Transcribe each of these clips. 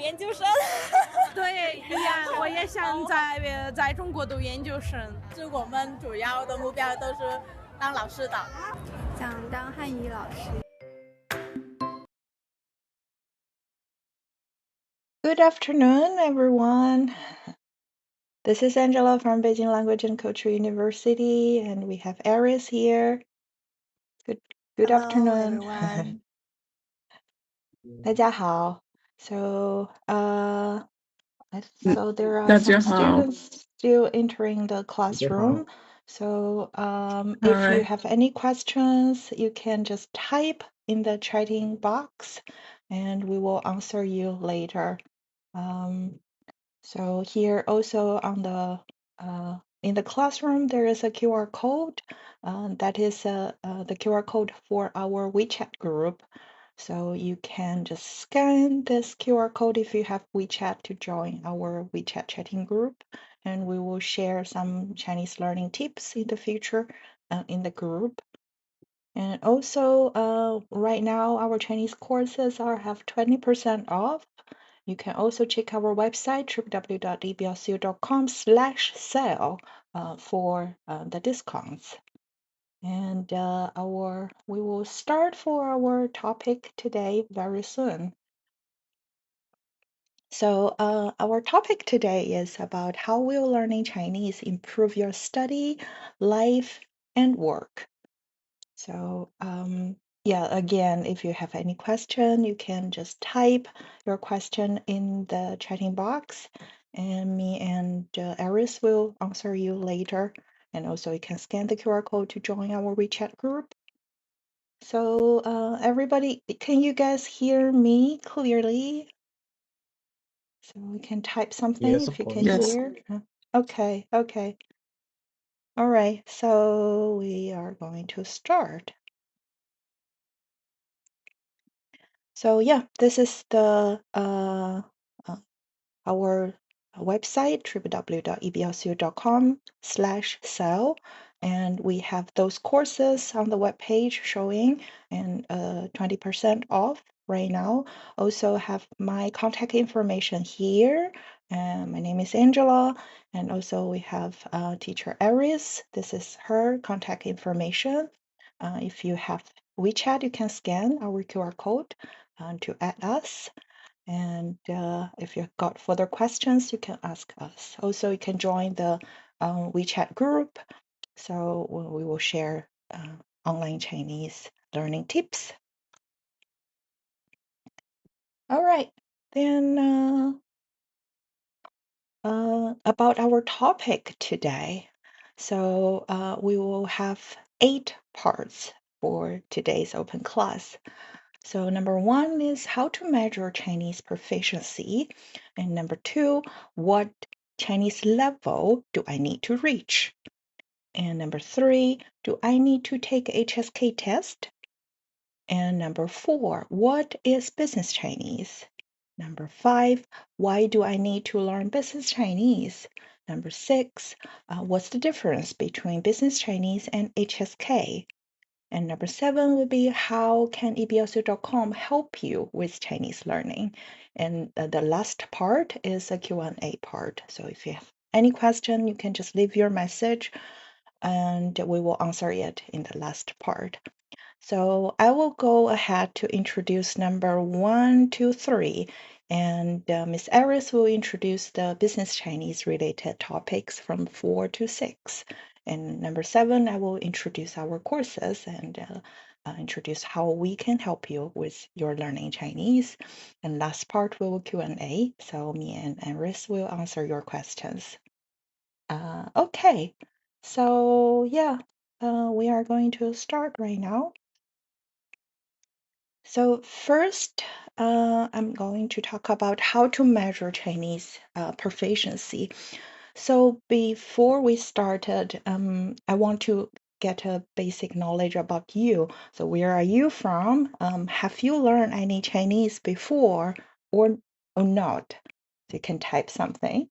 研究生。对，我也想在中国读研究生。就我们主要的目标都是当老师的，想当汉语老师。Good afternoon, everyone. This is Angela from Beijing Language and Culture University, and we have Aris here. Good Hello, afternoon. everyone. 大家好. So, there are some students still entering the classroom. So, if you have any questions, you can just type in the chatting box, and we will answer you later. So here also on the in the classroom there is a QR code. That is the QR code for our WeChat group. So you can just scan this QR code if you have WeChat to join our WeChat chatting group, and we will share some Chinese learning tips in the future in the group. And also, right now our Chinese courses have 20% off. You can also check our website www.eblcu.com/sale for the discounts. And we will start for our topic today very soon. So our topic today is about how will learning Chinese improve your study, life, and work. So yeah, again, if you have any question, you can just type your question in the chatting box, and me and Aris will answer you later. And also you can scan the QR code to join our WeChat group. So everybody, can you guys hear me clearly? So we can type something if you can hear. Okay. All right, so we are going to start. So yeah, this is the our website www.eblcu.com/sale, and we have those courses on the web page showing and 20% off right now. Also have my contact information here. My name is Angela, and also we have teacher Aris. This is her contact information. If you have WeChat, you can scan our QR code to add us. And if you've got further questions, you can ask us. Also, you can join the WeChat group. So we will share online Chinese learning tips. All right, then about our topic today. So we will have 8 parts for today's open class. So number 1 is how to measure Chinese proficiency. And number 2, what Chinese level do I need to reach? And number 3, do I need to take HSK test? And number 4, what is business Chinese? Number 5, why do I need to learn business Chinese? Number 6, what's the difference between business Chinese and HSK? And number 7 would be how can eblcu.com help you with Chinese learning? And the last part is a Q&A part. So if you have any question, you can just leave your message and we will answer it in the last part. So I will go ahead to introduce number 1, 2, 3, and Miss Aris will introduce the business Chinese related topics from 4 to 6. And number 7, I will introduce our courses and introduce how we can help you with your learning Chinese. And last part we will Q&A. So me and Aris will answer your questions. Okay, so yeah, we are going to start right now. So first, I'm going to talk about how to measure Chinese proficiency. So before we started, I want to get a basic knowledge about you. So where are you from? Have you learned any Chinese before or not? So you can type something.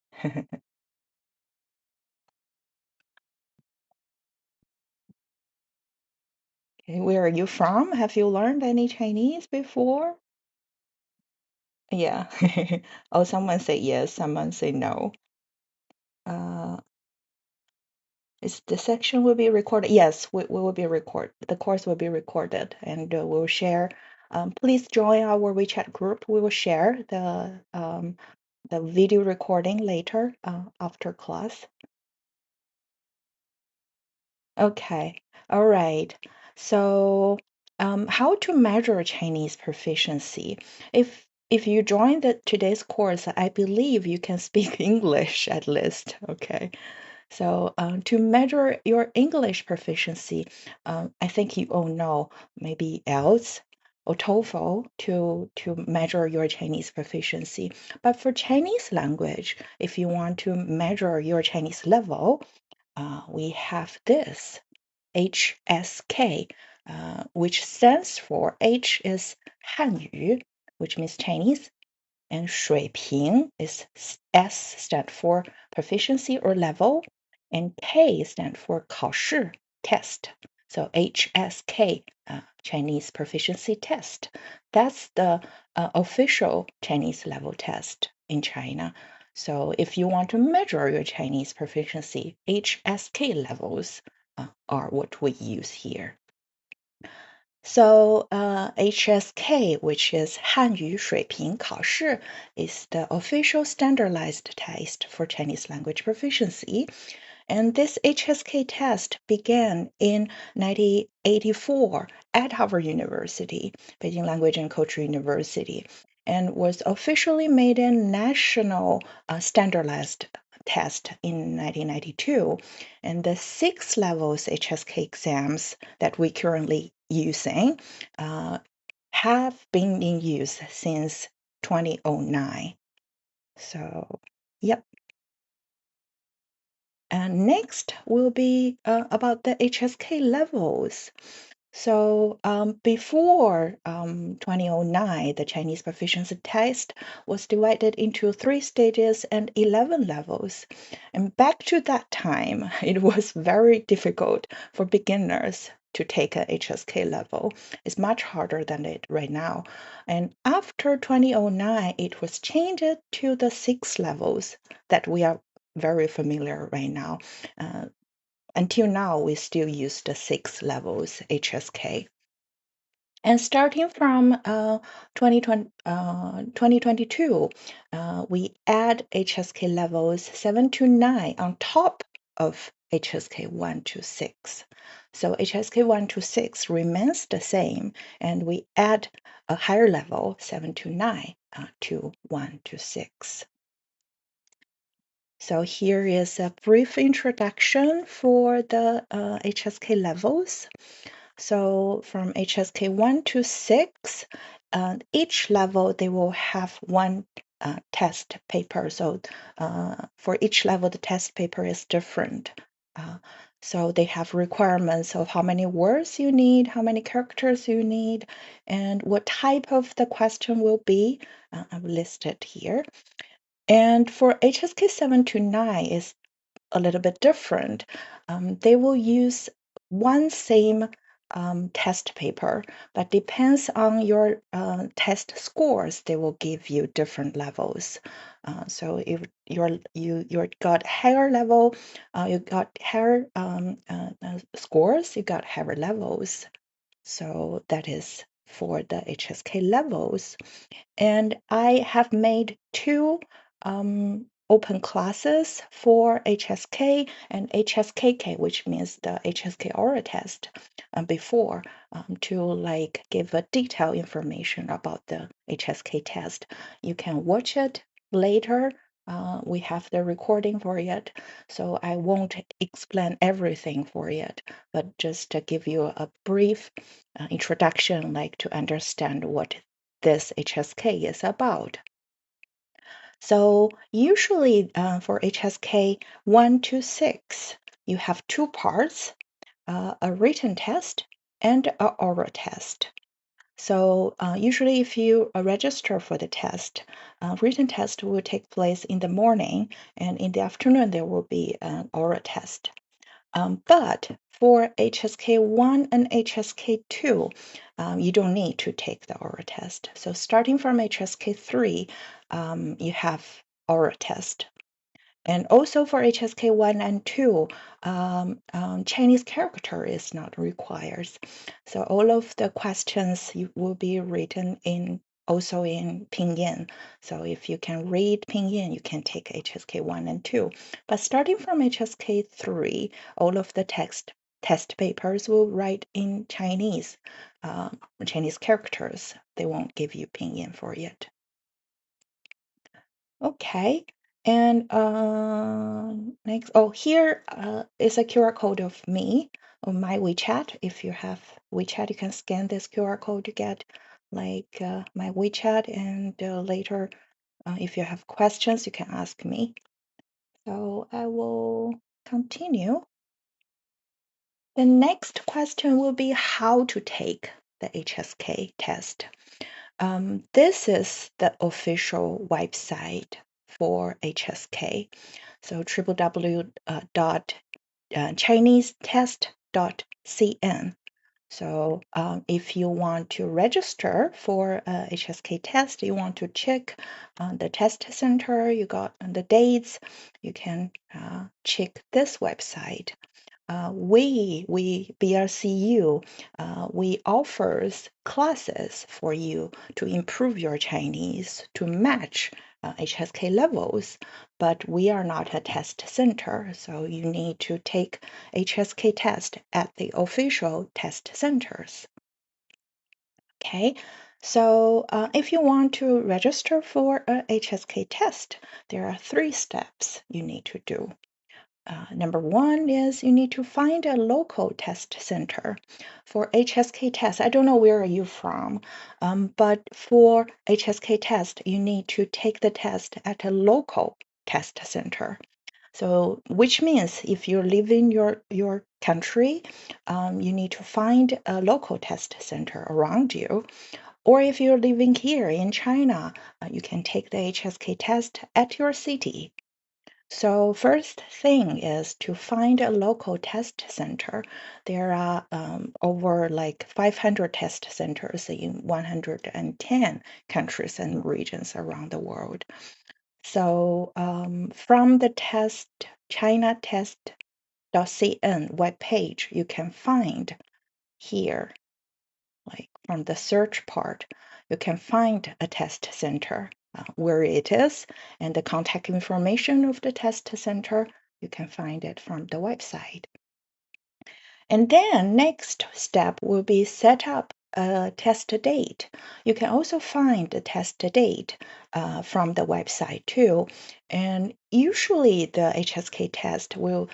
Okay, where are you from? Have you learned any Chinese before? Yeah. Oh, someone say yes, someone say no. Is the section will be recorded? Yes, we will be recorded. The course will be recorded, and we'll share. Please join our WeChat group. We will share the video recording later after class. Okay. All right. So, how to measure Chinese proficiency? If you join today's course, I believe you can speak English at least. Okay. So, to measure your English proficiency, I think you all know maybe IELTS or TOEFL to measure your Chinese proficiency. But for Chinese language, if you want to measure your Chinese level, we have this HSK, which stands for H is Hanyu, which means Chinese, and 水平 is S stand for proficiency or level, and K stand for 考试 test. So HSK, Chinese proficiency test. That's the official Chinese level test in China. So if you want to measure your Chinese proficiency, HSK levels are what we use here. So HSK, which is 汉语水平考试, is the official standardized test for Chinese language proficiency. And this HSK test began in 1984 at Harvard University, Beijing Language and Culture University, and was officially made a national standardized test in 1992. And the 6 levels HSK exams that we currently using have been in use since 2009. So, yep. And next will be about the HSK levels. So before 2009, the Chinese proficiency test was divided into 3 stages and 11 levels. And back to that time, it was very difficult for beginners to take a HSK level. It's much harder than it right now. And after 2009, it was changed to the 6 levels that we are very familiar right now. Until now, we still use the 6 levels HSK. And starting from 2022, we add HSK levels 7 to 9 on top of HSK 1 to 6. So HSK 1 to 6 remains the same, and we add a higher level 7 to 9 to 1 to 6. So here is a brief introduction for the HSK levels. So from HSK 1 to 6, each level they will have one test paper. So for each level, the test paper is different. So they have requirements of how many words you need, how many characters you need, and what type of the question will be. I've listed here. And for HSK 7 to 9 is a little bit different. They will use one same test paper, but depends on your test scores, they will give you different levels. So if you got higher level, you got higher scores, you got higher levels. So that is for the HSK levels. And I have made 2 open classes for HSK and HSKK, which means the HSK oral test, before to like give a detailed information about the HSK test. You can watch it later. We have the recording for it, so I won't explain everything for it, but just to give you a brief introduction, like to understand what this HSK is about. So usually for HSK 1 to 6, you have 2 parts, a written test and an oral test. So usually if you register for the test, written test will take place in the morning, and in the afternoon there will be an oral test. But for HSK1 and HSK2, you don't need to take the oral test. So starting from HSK3, you have oral test. And also for HSK1 and 2, Chinese character is not required. So all of the questions will be written also in Pinyin. So if you can read Pinyin, you can take HSK1 and 2. But starting from HSK3, all of the test papers will write in Chinese, Chinese characters. They won't give you Pinyin for it. Okay. And next, here is a QR code of me on my WeChat. If you have WeChat, you can scan this QR code to get my WeChat, and later, if you have questions, you can ask me. So I will continue. The next question will be how to take the HSK test. This is the official website for HSK. So www.chinesetest.cn. So if you want to register for HSK test, you want to check the test center, you got the dates, you can check this website. We BLCU, we offers classes for you to improve your Chinese to match HSK levels, but we are not a test center, so you need to take HSK test at the official test centers. Okay, so if you want to register for a HSK test, there are 3 steps you need to do. Number 1 is you need to find a local test center. For HSK test, I don't know where are you from, but for HSK test, you need to take the test at a local test center. So, which means if you live in your country, you need to find a local test center around you. Or if you're living here in China, you can take the HSK test at your city. So first thing is to find a local test center. There are over like 500 test centers in 110 countries and regions around the world. So from the chinatest.cn webpage, you can find here, like from the search part, you can find a test center. Where it is and the contact information of the test center, you can find it from the website. And then next step will be set up a test date. You can also find the test date from the website too. And usually the HSK test will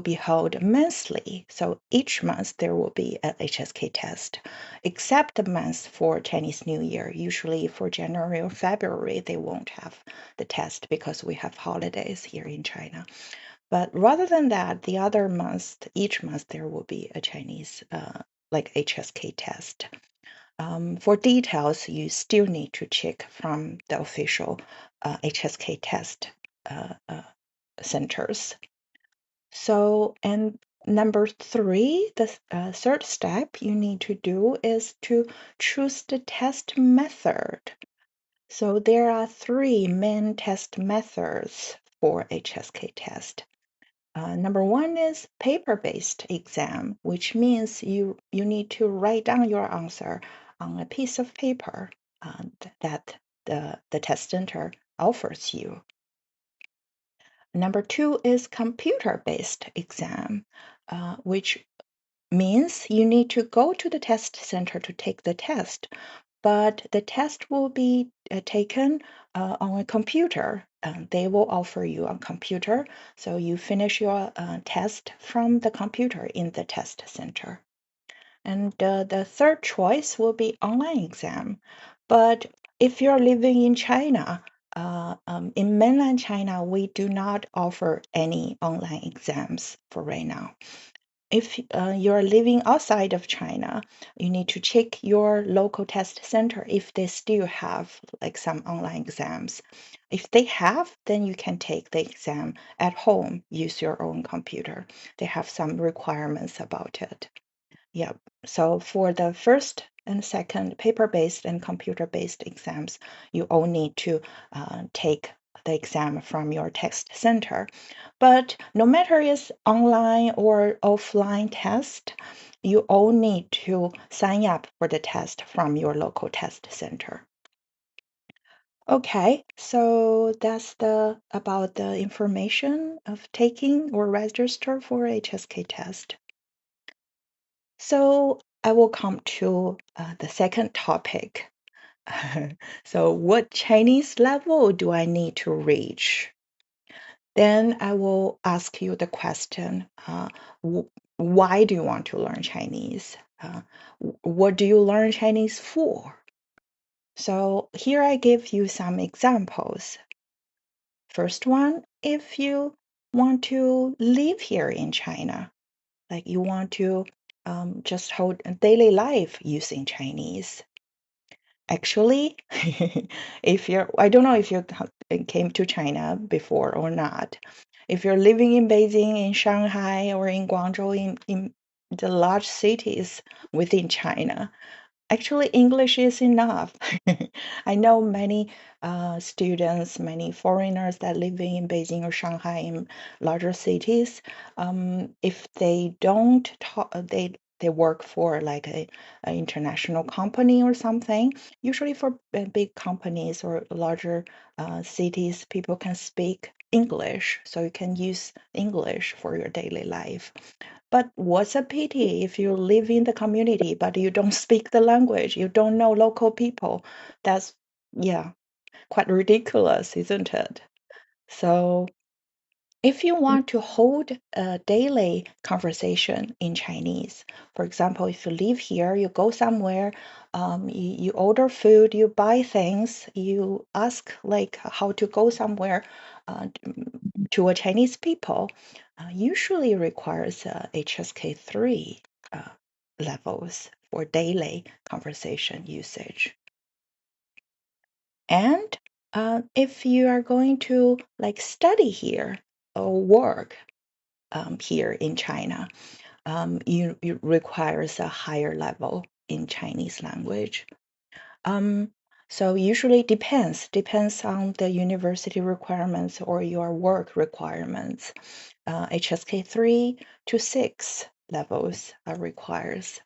be held monthly. So each month there will be an HSK test, except the month for Chinese New Year. Usually for January or February, they won't have the test because we have holidays here in China. But rather than that, the other month, each month there will be a Chinese like HSK test. For details, you still need to check from the official HSK test centers. So, and number 3, the third step you need to do is to choose the test method. So there are 3 main test methods for HSK test. Number 1 is paper-based exam, which means you need to write down your answer on a piece of paper that the test center offers you. Number 2 is computer-based exam, which means you need to go to the test center to take the test, but the test will be taken on a computer. They will offer you a computer, so you finish your test from the computer in the test center. And the third choice will be online exam. But if you're living in China, in mainland China, we do not offer any online exams for right now. if you're living outside of China, you need to check your local test center if they still have like some online exams. If they have, then you can take the exam at home, use your own computer. They have some requirements about it. Yep. So for the first and second paper-based and computer-based exams, you all need to take the exam from your test center. But no matter it's online or offline test, you all need to sign up for the test from your local test center. Okay, so that's about the information of taking or register for HSK test. So I will come to the second topic. So what Chinese level do I need to reach? Then I will ask you the question, why do you want to learn Chinese? What do you learn Chinese for? So here I give you some examples. First one, if you want to live here in China, like you want to just hold a daily life using Chinese. Actually, if you're, I don't know if you came to China before or not. If you're living in Beijing, in Shanghai, or in Guangzhou, in the large cities within China, actually, English is enough. I know many students, many foreigners that live in Beijing or Shanghai in larger cities. If they don't talk, they work for like a international company or something. Usually for big companies or larger cities, people can speak English, so you can use English for your daily life. But what's a pity if you live in the community, but you don't speak the language, you don't know local people. That's, yeah, quite ridiculous, isn't it? So if you want to hold a daily conversation in Chinese, for example, if you live here, you go somewhere, you order food, you buy things, you ask like how to go somewhere to a Chinese people, usually requires HSK3 levels for daily conversation usage. And if you are going to like study here or work here in China, you requires a higher level in Chinese language. So usually depends on the university requirements or your work requirements. HSK 3 to 6 levels are requires.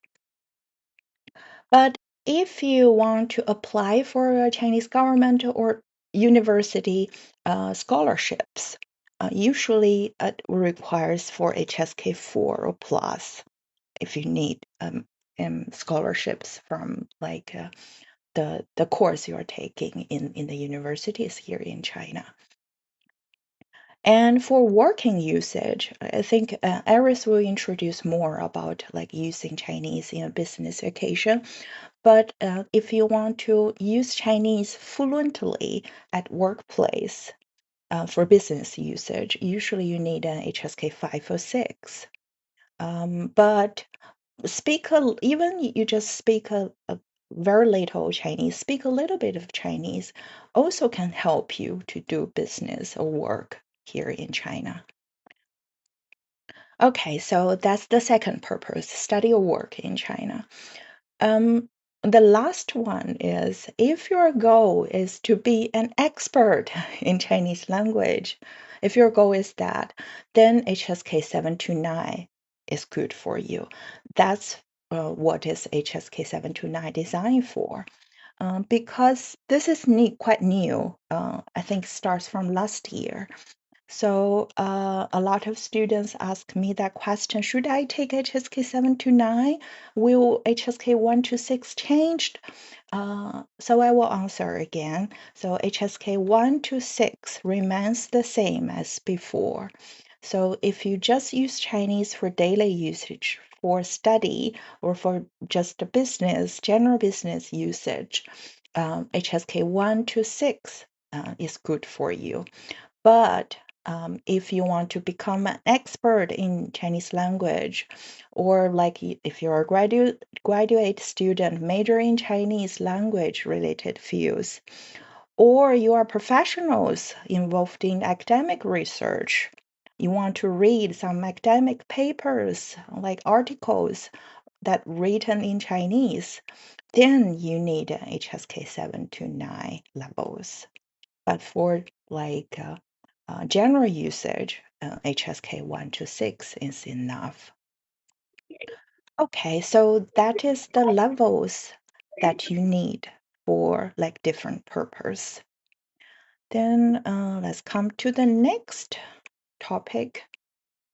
But if you want to apply for a Chinese government or university scholarships, usually it requires for HSK 4 or plus if you need scholarships from like the course you're taking in the universities here in China. And for working usage, I think Iris will introduce more about like using Chinese in a business occasion. But if you want to use Chinese fluently at workplace for business usage, usually you need an HSK 5 or 6. But even you just speak a very little Chinese, speak a little bit of Chinese, also can help you to do business or work here in China. Okay, so that's the second purpose, study or work in China. The last one is if your goal is to be an expert in Chinese language, if your goal is that, then HSK 729 is good for you. That's what is HSK 729 designed for. Because this is quite new, I think starts from last year. So a lot of students ask me that question, should I take HSK 729? Will HSK 1 to 6 changed? So I will answer again. So HSK 1 to 6 remains the same as before. So if you just use Chinese for daily usage, for study, or for just business, general business usage, HSK 1 to 6 is good for you. But if you want to become an expert in Chinese language, or like if you're a graduate student major in Chinese language related fields, or you are professionals involved in academic research, you want to read some academic papers like articles that written in Chinese, then you need HSK 7 to 9 levels. But for like general usage, HSK 1 to 6 is enough. Okay, so that is the levels that you need for like different purpose. Then let's come to the next topic.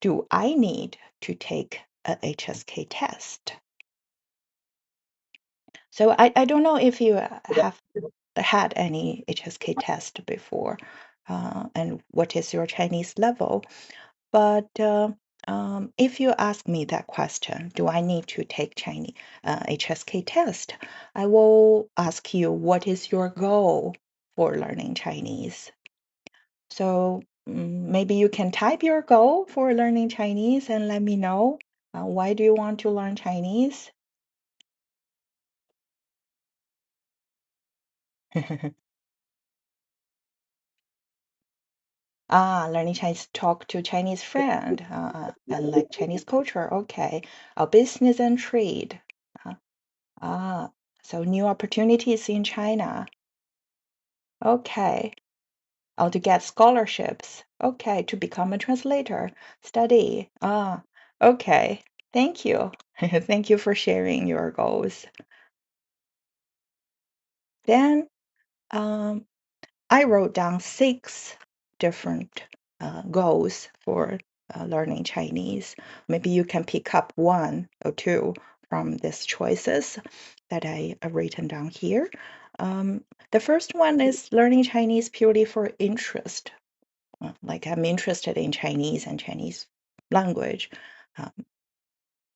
Do I need to take a HSK test? So I don't know if you have had any HSK test before, and what is your Chinese level. But if you ask me that question, do I need to take Chinese HSK test? I will ask you, what is your goal for learning Chinese? So maybe you can type your goal for learning Chinese and let me know. Why do you want to learn Chinese? Learning Chinese, talk to Chinese friend, and like Chinese culture. Okay. Business and trade. Uh, ah, so new opportunities in China. Okay. To get scholarships. Okay. To become a translator. Study. Okay. Thank you. Thank you for sharing your goals. Then, I wrote down 6 different goals for learning Chinese. Maybe you can pick up 1 or 2 from these choices that I've written down here. The first one is learning Chinese purely for interest. Like I'm interested in Chinese and Chinese language. Um,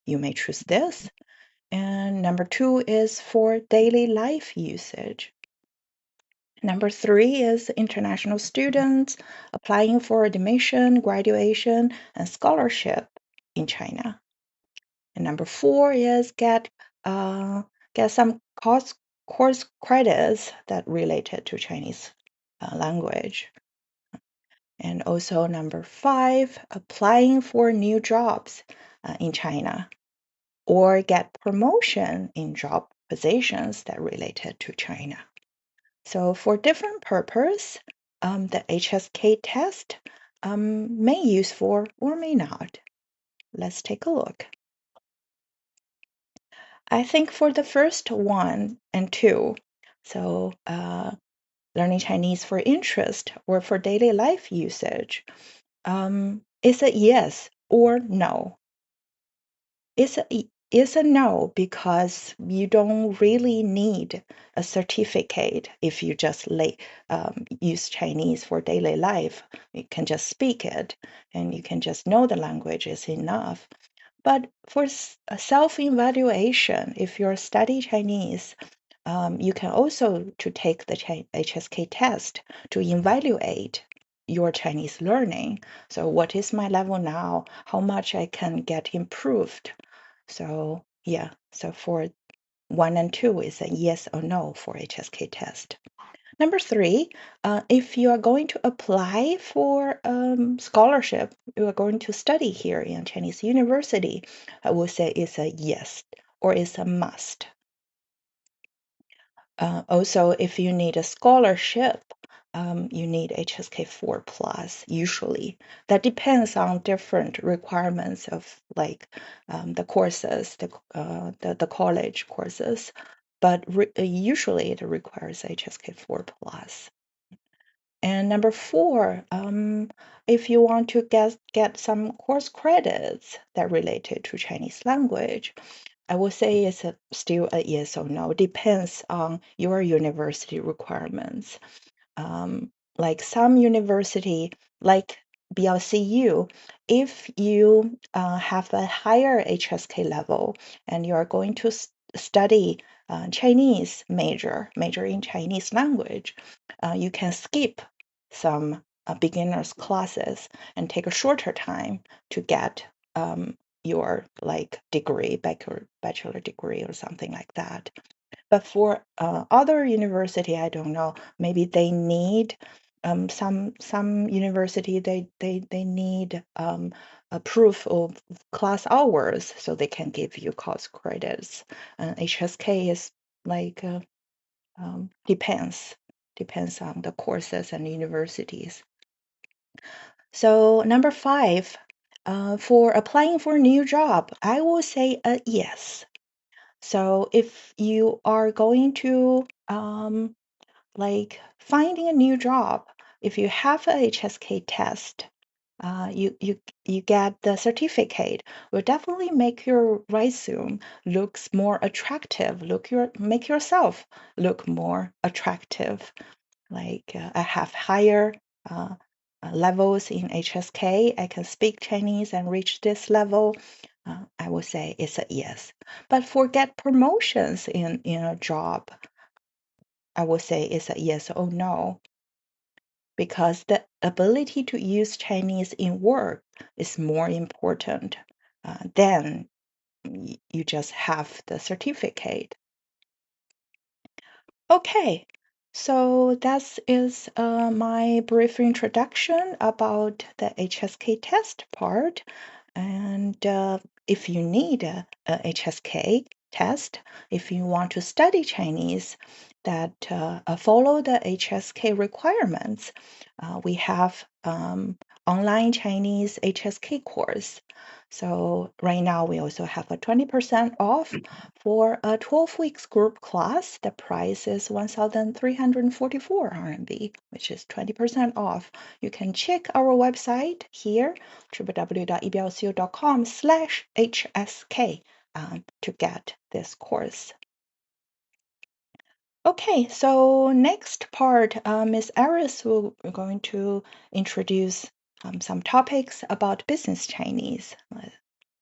you may choose this. And number 2 is for daily life usage. Number 3 is international students applying for admission, graduation, and scholarship in China. And number 4 is get some course credits that related to Chinese language. And also number 5, applying for new jobs in China, or get promotion in job positions that related to China. So for different purpose, the HSK test may use for or may not. Let's take a look. I think for the first 1 and 2, so learning Chinese for interest or for daily life usage, is a yes or no. It's a no because you don't really need a certificate if you just use Chinese for daily life. You can just speak it and you can just know the language is enough. But for self-evaluation, if you're study Chinese, you can also to take the HSK test to evaluate your Chinese learning. So what is my level now? How much I can get improved? So yeah, so for 1 and 2 is a yes or no for HSK test. Number 3, if you are going to apply for scholarship, you are going to study here in Chinese university, I would say it's a yes or it's a must. Also, if you need a scholarship, you need HSK 4 plus usually. That depends on different requirements of like the courses, the college courses, but usually it requires HSK 4 plus. And number 4, if you want to get some course credits that related to Chinese language, I would say it's still a yes or no. Depends on your university requirements. Like some university, like BLCU, if you have a higher HSK level and you are going to study Chinese major in Chinese language, you can skip some beginners classes and take a shorter time to get your like degree, bachelor degree or something like that. But for other university, I don't know, maybe they need some university they need a proof of class hours so they can give you course credits. HSK is like depends on the courses and universities. So number 5, for applying for a new job, I will say a yes. So if you are going to like finding a new job, if you have a HSK test, you get the certificate, will definitely make your resume looks more attractive. Make yourself look more attractive. Like I have higher levels in HSK. I can speak Chinese and reach this level. I would say it's a yes. But for get promotions in a job, I would say it's a yes or no. Because the ability to use Chinese in work is more important than you just have the certificate. Okay, so that is my brief introduction about the HSK test part. And if you need a HSK test, if you want to study Chinese that follow the HSK requirements, we have online Chinese HSK course. So right now we also have a 20% off for a 12 weeks group class. The price is 1,344 RMB, which is 20% off. You can check our website here, www.eblcu.com/hsk, to get this course. Okay, so next part, Ms. Aris will going to introduce some topics about business Chinese.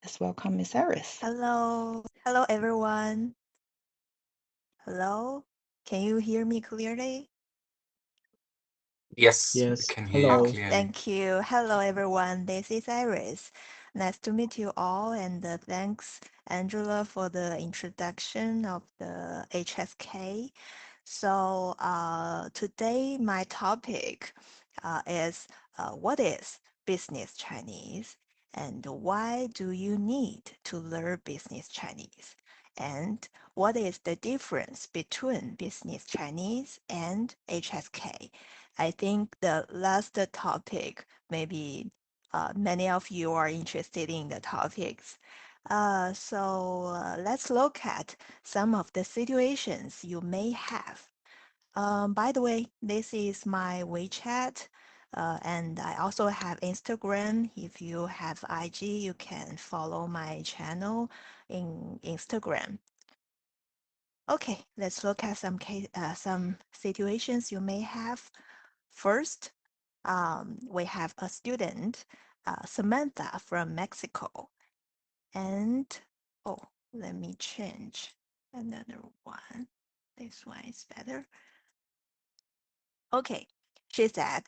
Let's welcome Ms. Aris. Hello. Hello, everyone. Hello. Can you hear me clearly? Yes, we Yes, can hear you Oh, hello. clearly. thank you. Hello, everyone. This is Iris. Nice to meet you all, and thanks, Angela, for the introduction of the HSK. So, today my topic is what is business Chinese, and why do you need to learn business Chinese? And what is the difference between business Chinese and HSK? I think the last topic, maybe many of you are interested in the topics. So let's look at some of the situations you may have. By the way, this is my WeChat, and I also have Instagram. If you have IG, you can follow my channel in Instagram. Okay, let's look at some situations you may have. First, we have a student, Samantha from Mexico. And, oh, let me change another one. This one is better. Okay, she said,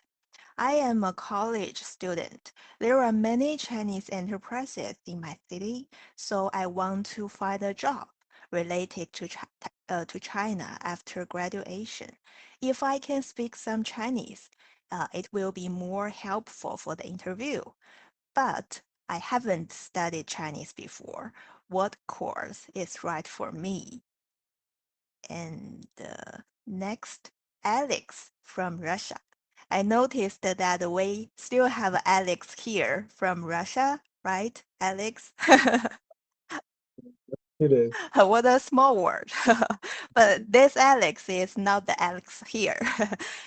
I am a college student. There are many Chinese enterprises in my city, so I want to find a job related to China after graduation. If I can speak some Chinese, it will be more helpful for the interview. But I haven't studied Chinese before. What course is right for me? And next, Alex from Russia. I noticed that we still have Alex here from Russia, right, Alex? It is. What a small word. But this Alex is not the Alex here.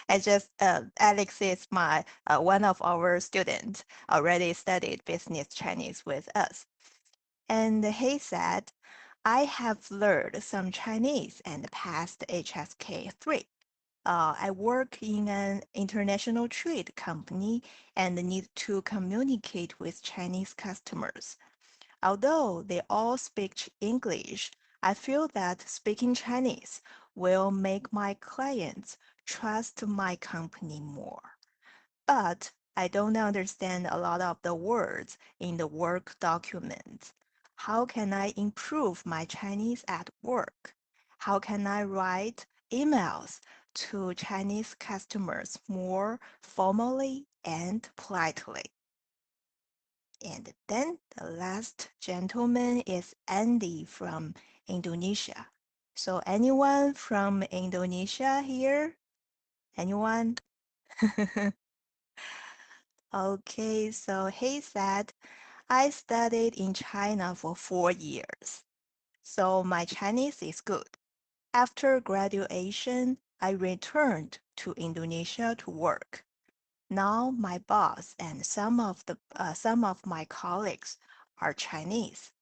I just Alex is my one of our students already studied business Chinese with us. And he said, I have learned some Chinese and passed HSK 3. I work in an international trade company and need to communicate with Chinese customers. Although they all speak English, I feel that speaking Chinese will make my clients trust my company more. but I don't understand a lot of the words in the work documents. How can I improve my Chinese at work? How can I write emails to Chinese customers more formally and politely? And then the last gentleman is Andy from Indonesia. So anyone from Indonesia here? Anyone? Okay, so he said, I studied in China for 4 years, so my Chinese is good. After graduation, I returned to Indonesia to work. Now my boss and some of my colleagues are Chinese.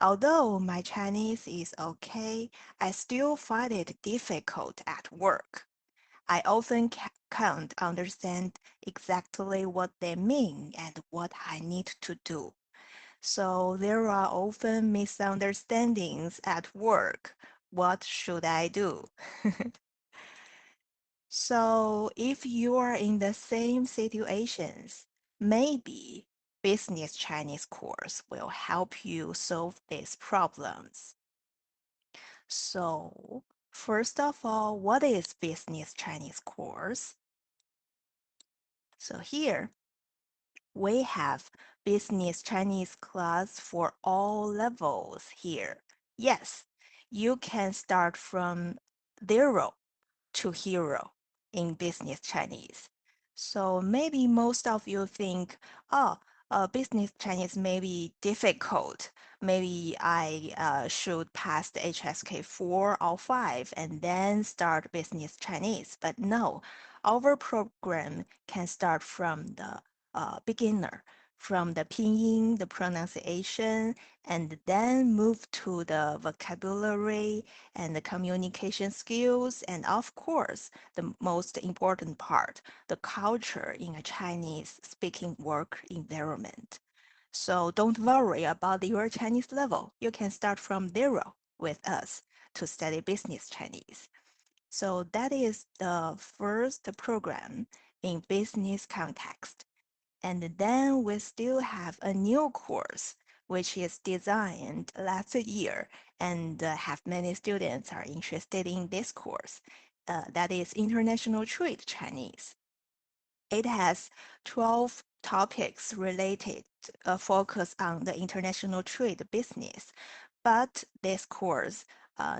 Although my Chinese is okay, I still find it difficult at work. I often can't understand exactly what they mean and what I need to do. So there are often misunderstandings at work. What should I do? So if you are in the same situations, maybe business Chinese course will help you solve these problems. So first of all, what is business Chinese course? So here we have business Chinese class for all levels here. Yes, you can start from 0 to hero in business Chinese. So maybe most of you think, oh, business Chinese may be difficult. Maybe I should pass the HSK 4 or 5 and then start business Chinese. But no, our program can start from the beginner, from the pinyin, the pronunciation, and then move to the vocabulary and the communication skills, and of course, the most important part, the culture in a Chinese speaking work environment. So don't worry about your Chinese level. You can start from 0 with us to study business Chinese. So that is the first program in business context. And then we still have a new course, which is designed last year and have many students are interested in this course. That is International Trade Chinese. It has 12 topics related, focus on the international trade business. But this course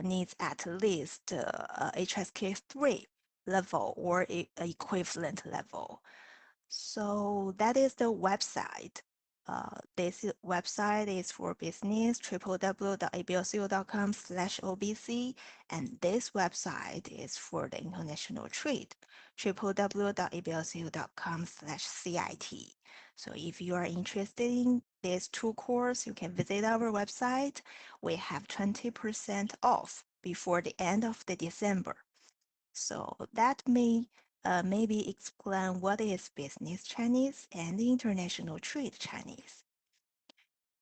needs at least HSK 3 level or equivalent level. So that is the website. This website is for business, www.ablcu.com/obc, and this website is for the international trade, www.ablcu.com/cit. So if you are interested in these two courses, you can visit our website. We have 20% off before the end of the December. So that may maybe explain what is business Chinese and international trade Chinese.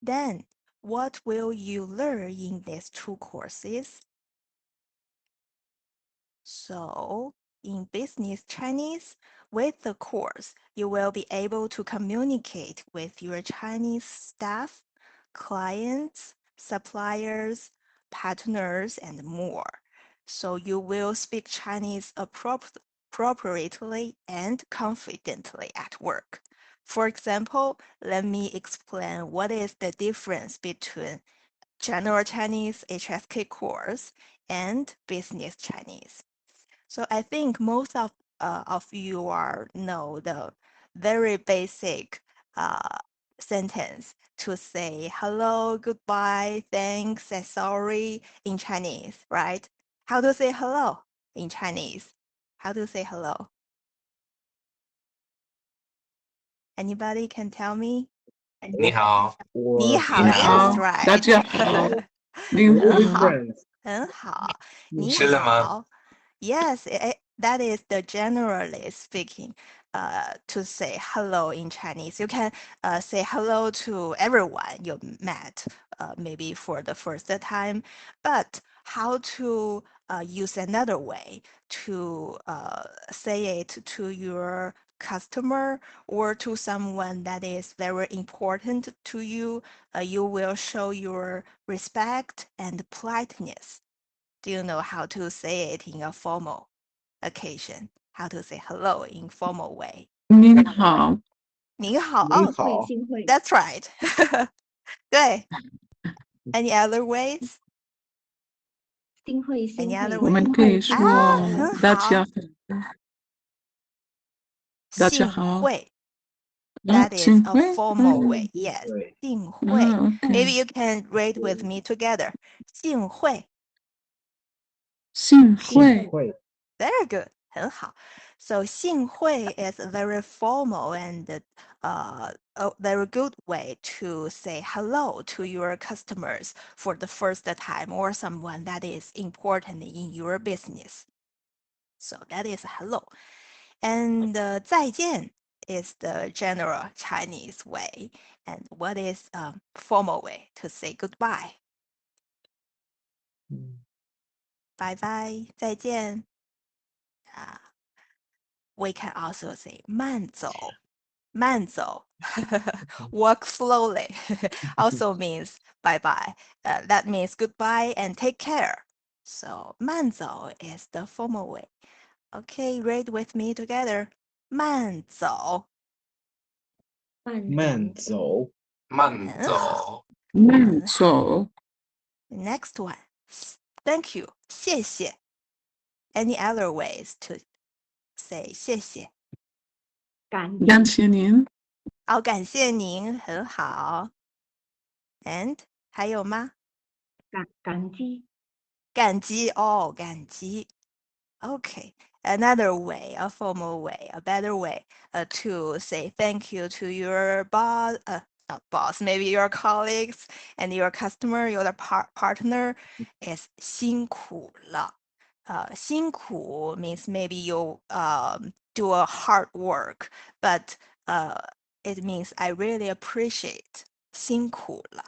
Then, what will you learn in these two courses? So, in business Chinese, with the course, you will be able to communicate with your Chinese staff, clients, suppliers, partners, and more. So you will speak Chinese appropriately and confidently at work. For example, let me explain what is the difference between General Chinese HSK course and Business Chinese. So I think most of you are know the very basic uh, sentence to say hello, goodbye, thanks, and sorry in Chinese, right? How to say hello in Chinese? How to say hello? Anybody can tell me? 你好，你我好, 你 yes, 好，好，大 right. 家好，New 很好，friends，很好，你你吃了吗？好。Yes, that is the generally speaking. To say hello in Chinese, you can say hello to everyone you met, maybe for the first time. But how to use another way to say it to your customer or to someone that is very important to you, you will show your respect and politeness. Do you know how to say it in a formal occasion? How to say hello in formal way? 您好，您好. 您 Oh, 好， that's right. 对. Any other ways? 幸会， Any 幸 other 会， 我们 way? 可以说很大家好。大家幸好，会. 啊， That is 幸 a 会， formal 嗯 way. Yes. 对，幸会. 嗯 Maybe ，OK， you can read with me together. 幸会. 幸幸会，会， Very good. 很好. So 幸会 is a very formal and a very good way to say hello to your customers for the first time or someone that is important in your business. So that is hello. And 再见 is the general Chinese way. And what is a formal way to say goodbye? 嗯 Bye bye. 再见. We can also say 慢走. 慢走. Walk slowly. Also means bye bye. That means goodbye and take care. So 慢走 is the formal way. Okay, read with me together. 慢走. 慢走，很好。慢走， Next one. Thank you. 谢谢. Any other ways to say 谢谢? 感谢您，感谢您，很好。And 还有吗？感激，感激哦，感激。Okay, another way, a formal way, a better way to say thank you to your boss, not boss, maybe your colleagues and your customer, your partner is 辛苦了. 辛苦 means maybe you do a hard work, but it means I really appreciate. 辛苦了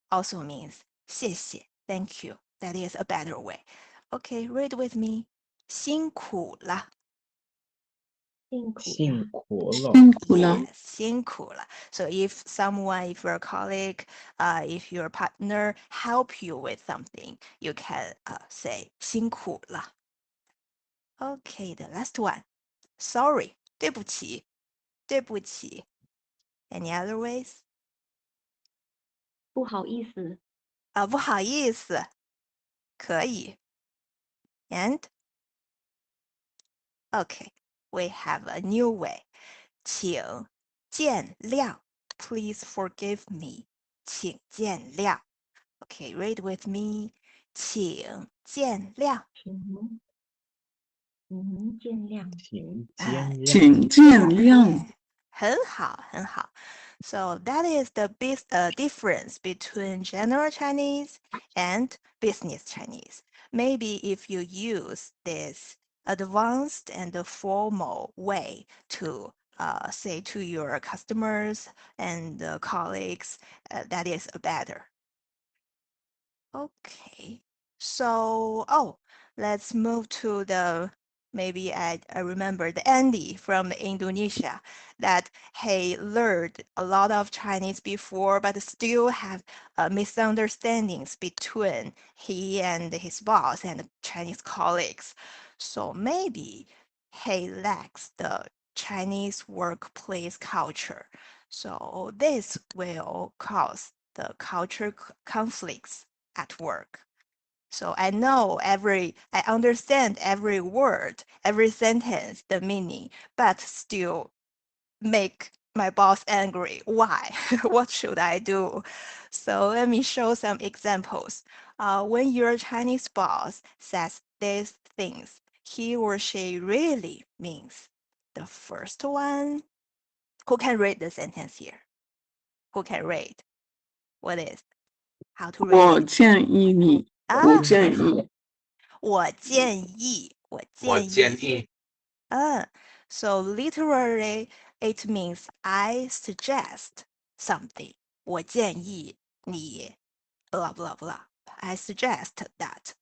also means 谢谢, thank you. That is a better way. Okay, read with me. 辛苦了. 辛苦辛了，苦了，辛苦了， Yes, 辛苦了. So if someone, if your colleague, if your partner help you with something, you can say 辛苦了. Okay, the last one. Sorry, 对不起,对不起. Any other ways? 不好意思，不好意思,可以. And okay, we have a new way. 请见谅. Please forgive me. 请见谅. Okay, read with me. 请见谅. 请见谅，请见谅，请见谅， 很好，很好. So that is the difference between general Chinese and business Chinese. Maybe if you use this advanced and formal way to say to your customers and colleagues, that is better. Okay, so let's move to maybe I remember the Andy from Indonesia that he learned a lot of Chinese before, but still have misunderstandings between he and his boss and Chinese colleagues. So maybe he lacks the Chinese workplace culture. So this will cause the culture conflicts at work. So I understand every word, every sentence, the meaning, but still make my boss angry. Why? What should I do? So let me show some examples. When your Chinese boss says these things, he or she really means the first one. Who can read the sentence here? Who can read? What is? How to read 我 it? 建议你，我建议，我建议. So literally, it means I suggest something. 我建议你 blah blah blah. I suggest that.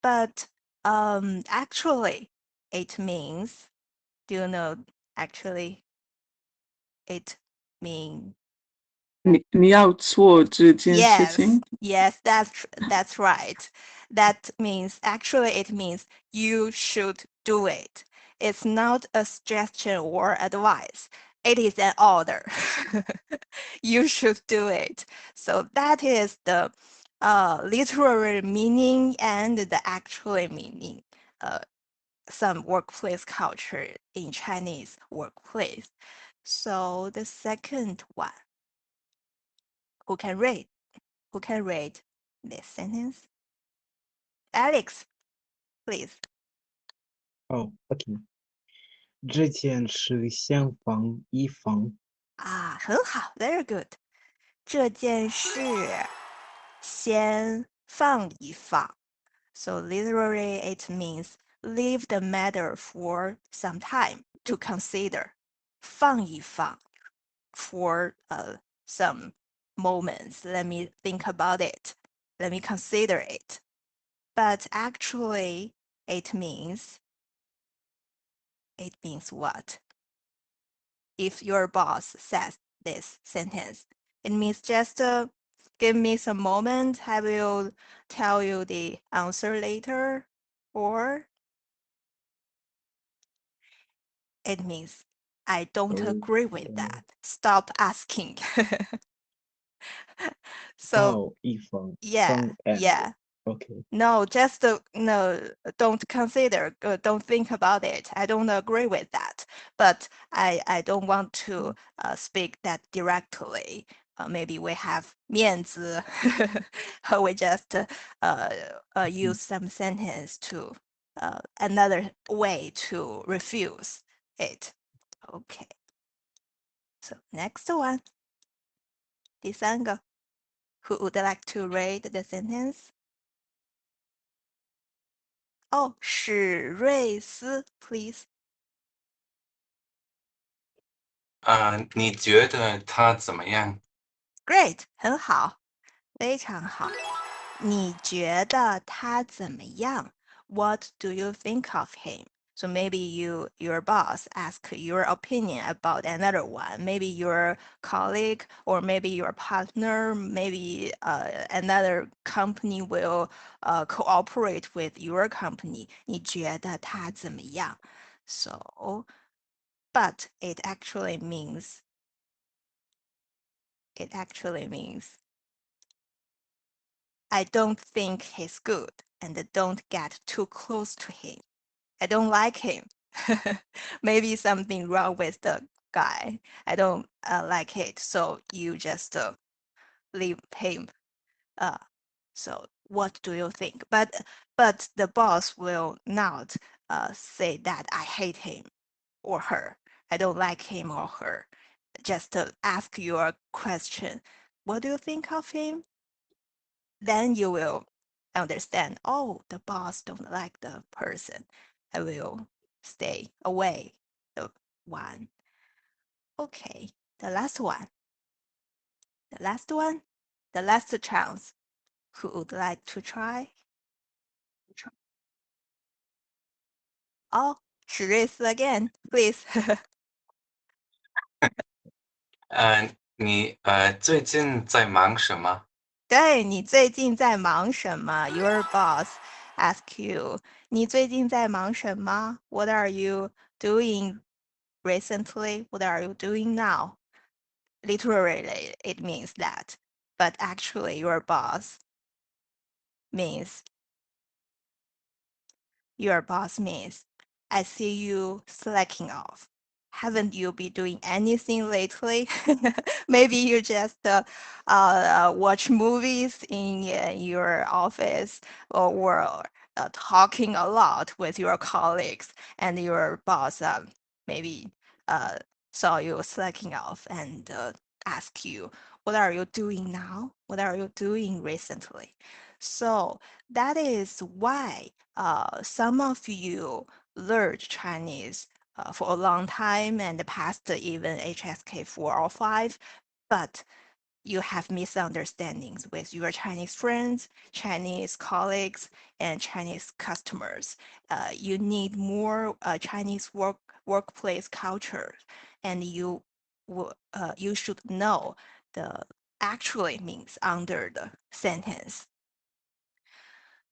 But actually, it means, do you know Actually, it means 你要做这件事情 yes, that's right. That means actually it means you should do it. It's not a suggestion or advice. It is an order. You should do it. So that is the literary meaning and the actual meaning. Some workplace culture in Chinese workplace. So the second one, who can read? Who can read this sentence? Alex, please. 哦，OK，这件事先放一放。啊，很好，very good。这件事先放一放。So literally, it means leave the matter for some time to consider. 放一放 for some moments. Let me think about it. Let me consider it. But actually, it means what? If your boss says this sentence, it means just give me some moment. I will tell you the answer later. Or it means I don't agree with that. Stop asking. So 放一放 yeah, some and yeah. OK， No, just no, don't consider, don't think about it. I don't agree with that, but I don't want to speak that directly. Maybe we have 面子, we just use some sentence to another way to refuse it. Okay. So next one, 第三个, who would like to read the sentence? Oh, 史瑞斯 please. 你觉得他怎么样？ Great, 很好，非常好。你觉得他怎么样？ What do you think of him? So maybe your boss ask your opinion about another one. Maybe your colleague or maybe your partner. Maybe another company will cooperate with your company. 你觉得他怎么样？ So, but it actually means I don't think he's good and don't get too close to him. I don't like him. Maybe something wrong with the guy. I don't like it. So you just leave him. So what do you think? But the boss will not say that I hate him or her. I don't like him or her. Just ask your question. What do you think of him? Then you will understand, oh, the boss don't like the person. I will stay away. The one. Okay, the last one. The last chance. Who would like to try? Oh, 史瑞斯 again, please. 你最近在忙什么？对，你最近在忙什么？ Your boss ask you, 你最近在忙什么？ What are you doing recently? What are you doing now? Literally, it means that. But actually, your boss means, I see you slacking off. Haven't you been doing anything lately? Maybe you just watch movies in your office or talking a lot with your colleagues, and your boss maybe saw you slacking off and ask you, what are you doing now? What are you doing recently? So that is why some of you learned Chinese for a long time and passed even HSK 4 or 5, but you have misunderstandings with your Chinese friends, Chinese colleagues, and Chinese customers. You need more Chinese workplace culture, and you should know the actually means under the sentence.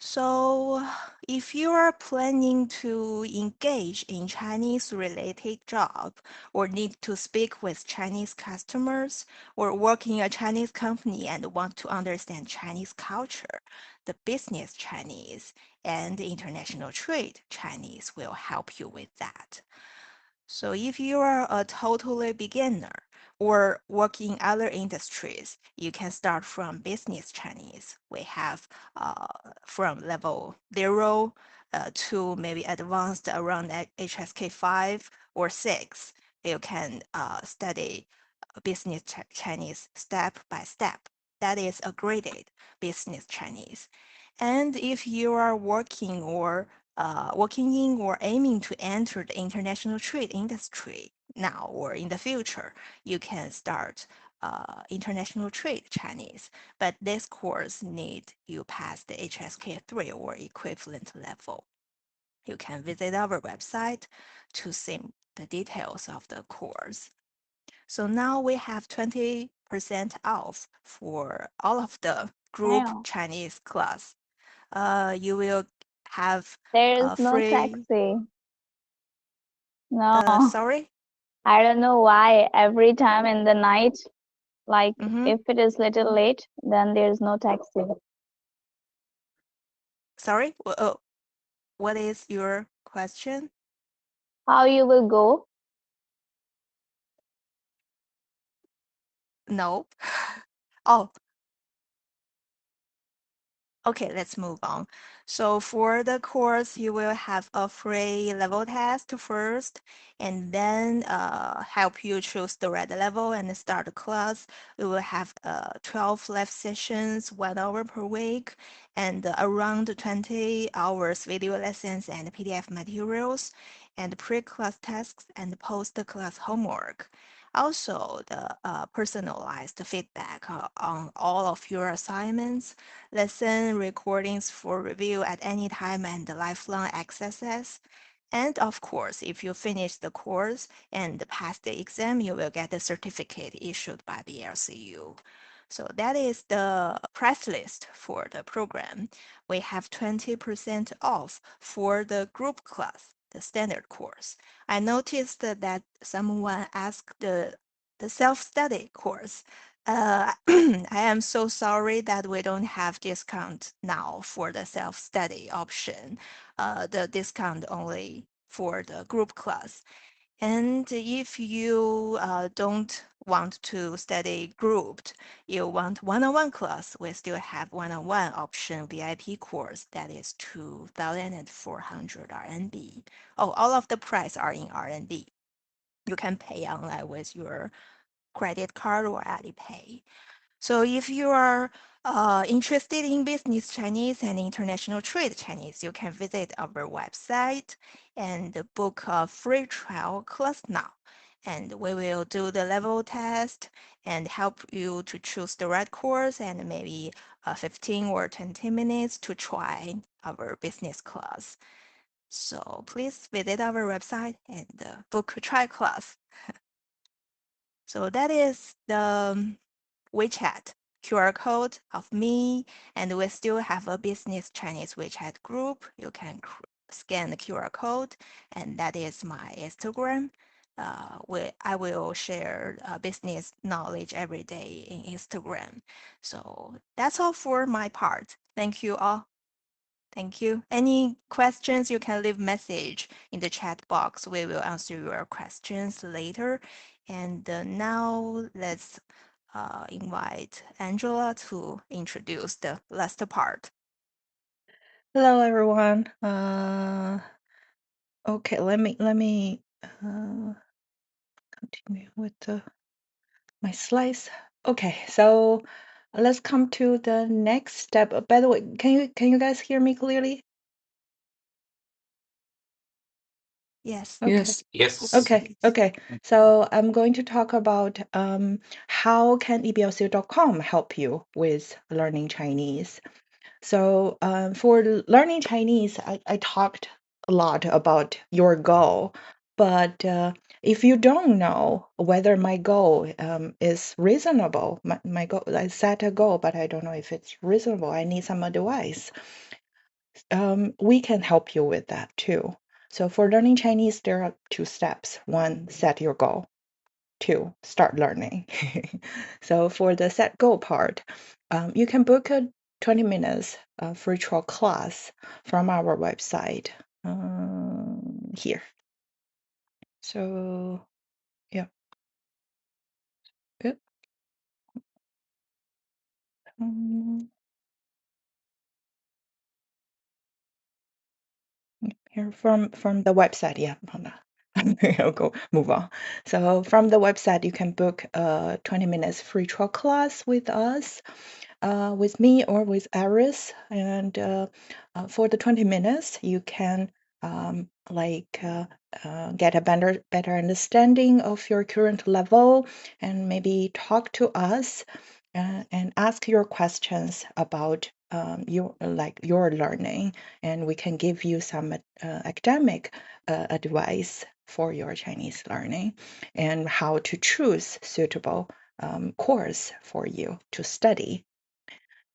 So, if you are planning to engage in Chinese-related job or need to speak with Chinese customers or work in a Chinese company and want to understand Chinese culture, the business Chinese and international trade Chinese will help you with that. So if you are a totally beginner or work in other industries, you can start from business Chinese. We have from level 0 to maybe advanced around HSK 5 or 6. You can study business Chinese step by step. That is a graded business Chinese. And if you are working in or aiming to enter the international trade industry now or in the future, you can start international trade Chinese. But this course need you pass the HSK 3 or equivalent level. You can visit our website to see the details of the course. So now we have 20% off for all of the group Damn. Chinese class. You will have There is a no free. taxi. No, Sorry. I don't know why every time in the night, like Mm-hmm. if it is little late, then there's no taxi. Sorry. What is your question? How you will go? No. Oh, okay, let's move on. So for the course, you will have a free level test first, and then help you choose the right level and start the class. We will have 12 live sessions, 1 hour per week, and around 20 hours video lessons and PDF materials, and pre-class tasks and post-class homework. Also, the personalized feedback on all of your assignments, lesson recordings for review at any time and lifelong accesses. And of course, if you finish the course and pass the exam, you will get a certificate issued by BLCU. So that is the price list for the program. We have 20% off for the group class, the standard course. I noticed that someone asked the self-study course. I am so sorry that we don't have discount now for the self-study option. The discount only for the group class. And if you don't want to study grouped, you want one-on-one class, we still have one-on-one option VIP course that is 2,400 RMB. Oh, all of the price are in RMB. You can pay online with your credit card or Alipay. So if you are interested in business Chinese and international trade Chinese, you can visit our website and book a free trial class now. And we will do the level test and help you to choose the right course and maybe 15 or 20 minutes to try our business class. So please visit our website and book a trial class. So that is the Wechat QR code of me, and we still have a business Chinese Wechat group. You can scan the QR code, and that is my Instagram. I will share business knowledge every day in Instagram. So that's all for my part. Thank you all. Thank you. Any questions, you can leave message in the chat box. We will answer your questions later. And now let's invite Angela to introduce the last part. Hello, everyone. Okay, let me continue with my slides. Okay, so let's come to the next step. By the way, can you guys hear me clearly? Yes. Okay. Yes. Yes. Okay. So I'm going to talk about how can eblcu.com help you with learning Chinese. So for learning Chinese, I talked a lot about your goal, but if you don't know whether my goal is reasonable, my goal, I set a goal, but I don't know if it's reasonable, I need some advice. We can help you with that too. So for learning Chinese, there are 2 steps. 1, set your goal. 2, start learning. So for the set goal part, you can book a 20 minutes free trial class from our website here. So yeah, good. Here from the website, yeah. Hold on. I'll go move on. So from the website, you can book a 20 minutes free trial class with us, with me or with Iris. And for the 20 minutes, you can get a better understanding of your current level and maybe talk to us and ask your questions about your learning, and we can give you some academic advice for your Chinese learning and how to choose suitable course for you to study.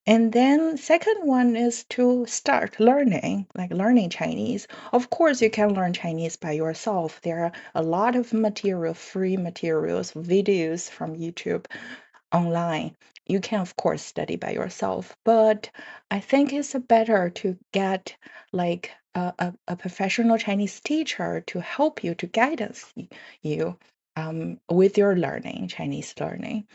And then second one is to start learning, like learning Chinese. Of course, you can learn Chinese by yourself. There are a lot of material, free materials, videos from YouTube online. You can, of course, study by yourself, but I think it's better to get like a professional Chinese teacher to help you, to guidance you with your learning, Chinese learning.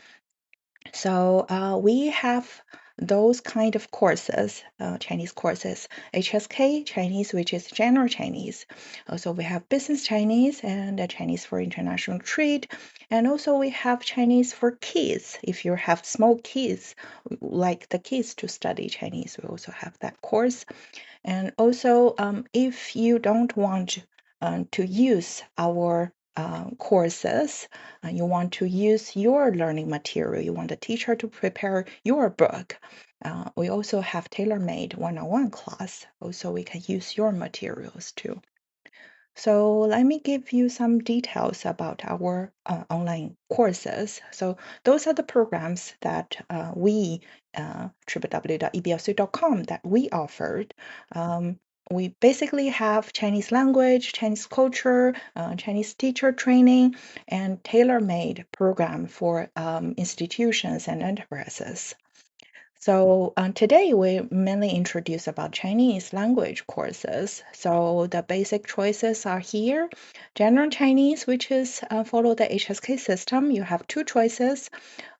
So we have those kind of courses, Chinese courses, HSK Chinese, which is general Chinese. Also, we have business Chinese and Chinese for international trade. And also we have Chinese for kids. If you have small kids, like the kids to study Chinese, we also have that course. And also, if you don't want to use our courses, you want to use your learning material, you want a teacher to prepare your book, we also have tailor-made one-on-one class. Also, we can use your materials too. So let me give you some details about our online courses. So those are the programs that we, www.eblcu.com, that we offered. We basically have Chinese language, Chinese culture, Chinese teacher training, and tailor-made program for institutions and enterprises. So today we mainly introduce about Chinese language courses. So the basic choices are here. General Chinese, which is follow the HSK system. You have 2 choices.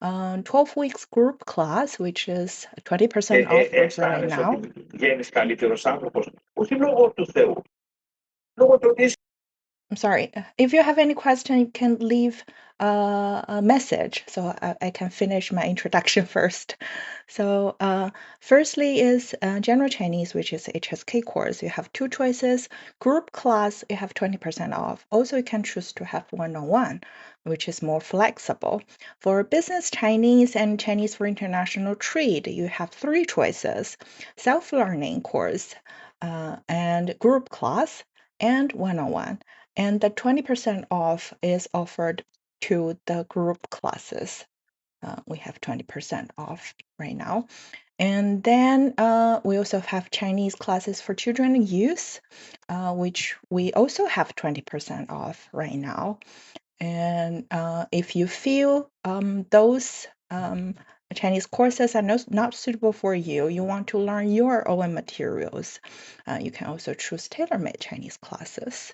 12 weeks group class, which is 20% off right now. I'm sorry. If you have any question, you can leave a message so I can finish my introduction first. So firstly is General Chinese, which is HSK course. You have 2 choices. Group class, you have 20% off. Also, you can choose to have one-on-one, which is more flexible. For business Chinese and Chinese for international trade, you have 3 choices. Self-learning course and group class and one-on-one. And the 20% off is offered to the group classes. We have 20% off right now. And then we also have Chinese classes for children and youth, which we also have 20% off right now. And if you feel those Chinese courses are not suitable for you, you want to learn your own materials, you can also choose tailor-made Chinese classes.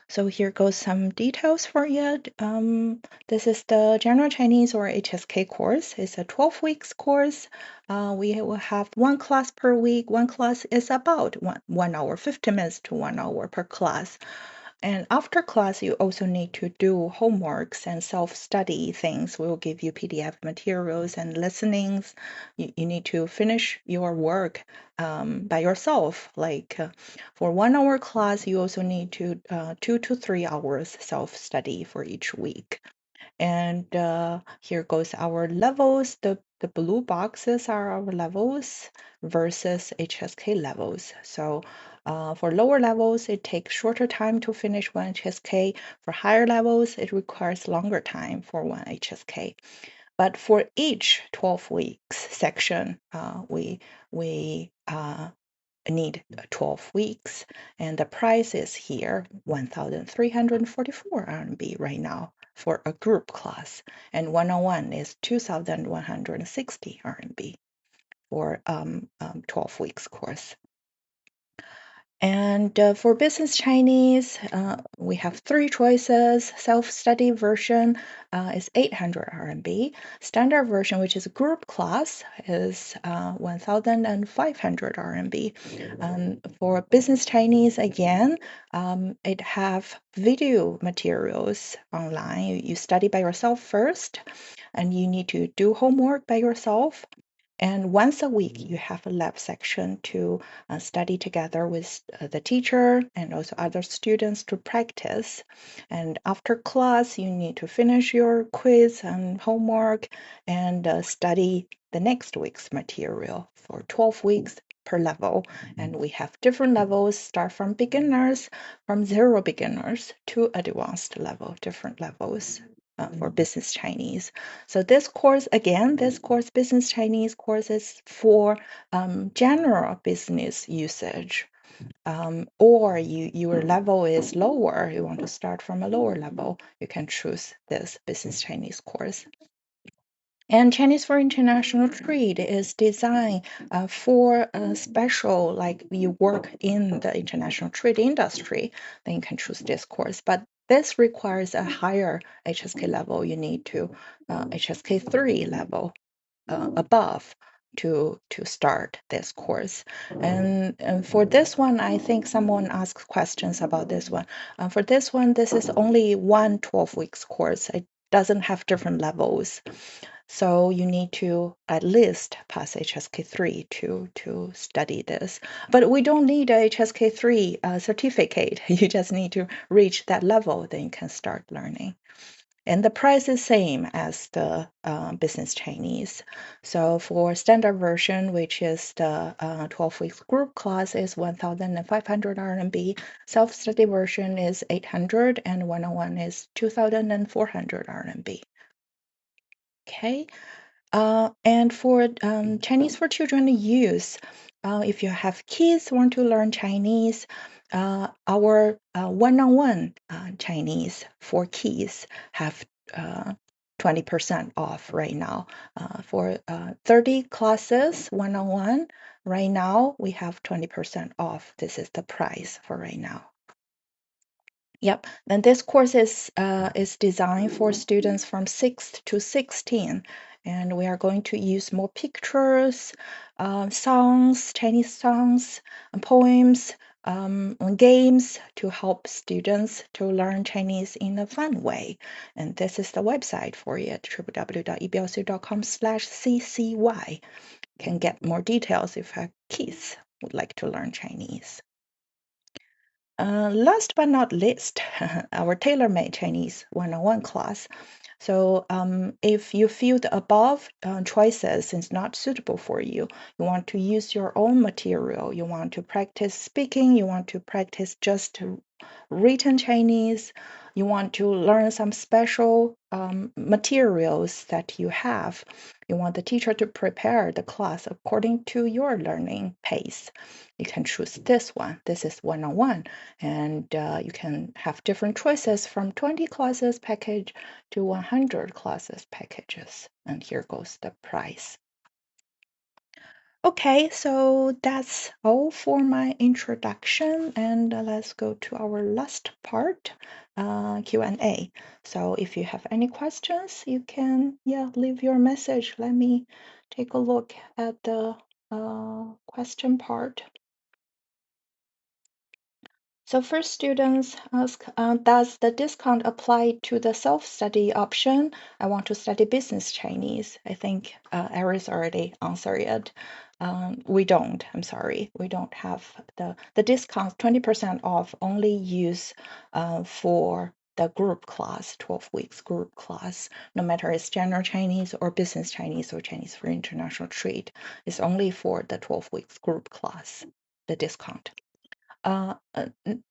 So here goes some details for you. This is the General Chinese or HSK course. It's a 12 weeks course. We will have 1 class per week. One class is about 1 hour, 50 minutes to 1 hour per class. And after class, you also need to do homeworks and self-study things. We'll give you PDF materials and listenings. You need to finish your work by yourself. Like for 1 hour class, you also need to 2 to 3 hours self-study for each week. And here goes our levels. The blue boxes are our levels versus HSK levels. So for lower levels, it takes shorter time to finish one HSK. For higher levels, it requires longer time for one HSK. But for each 12 weeks section, we need 12 weeks, and the price is here 1,344 RMB right now for a group class, and one-on-one is 2,160 RMB for 12 weeks course. And for business Chinese, we have 3 choices. Self-study version is 800 RMB. Standard version, which is a group class, is 1,500 RMB. For business Chinese, again, it have video materials online. You study by yourself first, and you need to do homework by yourself. And once a week, you have a lab section to study together with the teacher and also other students to practice. And after class, you need to finish your quiz and homework and study the next week's material for 12 weeks per level. And we have different levels, start from beginners, from zero beginners to advanced level, different levels. For business Chinese. So this course, again, business Chinese course is for general business usage. Or your level is lower, you want to start from a lower level, you can choose this business Chinese course. And Chinese for International Trade is designed for a special, like you work in the international trade industry, then you can choose this course. But this requires a higher HSK level. You need to HSK 3 level above to start this course. And for this one, I think someone asked questions about this one. For this one, this is only one 12 weeks course. It doesn't have different levels. So you need to at least pass HSK3 to study this. But we don't need a HSK3 certificate. You just need to reach that level, then you can start learning. And the price is same as the business Chinese. So for standard version, which is the 12 weeks group class, is 1,500 RMB. Self-study version is 800, and one-on-one is 2,400 RMB. Okay. And for Chinese for children use, if you have kids want to learn Chinese, our one-on-one Chinese for kids have 20% off right now. For 30 classes one-on-one, right now we have 20% off. This is the price for right now. Yep, and this course is designed for students from 6th to 16, and we are going to use more pictures, songs, Chinese songs, poems, games to help students to learn Chinese in a fun way. And this is the website for it, www.eblcu.com/ccy. Can get more details if our kids would like to learn Chinese. Last but not least, our tailor-made Chinese one-on-one class. So if you feel the above choices is not suitable for you, you want to use your own material, you want to practice speaking, you want to practice just written Chinese, you want to learn some special materials that you have, you want the teacher to prepare the class according to your learning pace, you can choose this one. This is one-on-one, and you can have different choices from 20 classes package to 100 classes packages. And here goes the price. Okay, so that's all for my introduction, and let's go to our last part, Q&A. So if you have any questions, you can leave your message. Let me take a look at the question part. So first students ask, does the discount apply to the self-study option? I want to study business Chinese. I think Aris already answered it. We don't, I'm sorry. We don't have the discount, 20% off only use for the group class, 12 weeks group class, no matter it's general Chinese or business Chinese or Chinese for international trade. It's only for the 12 weeks group class, the discount.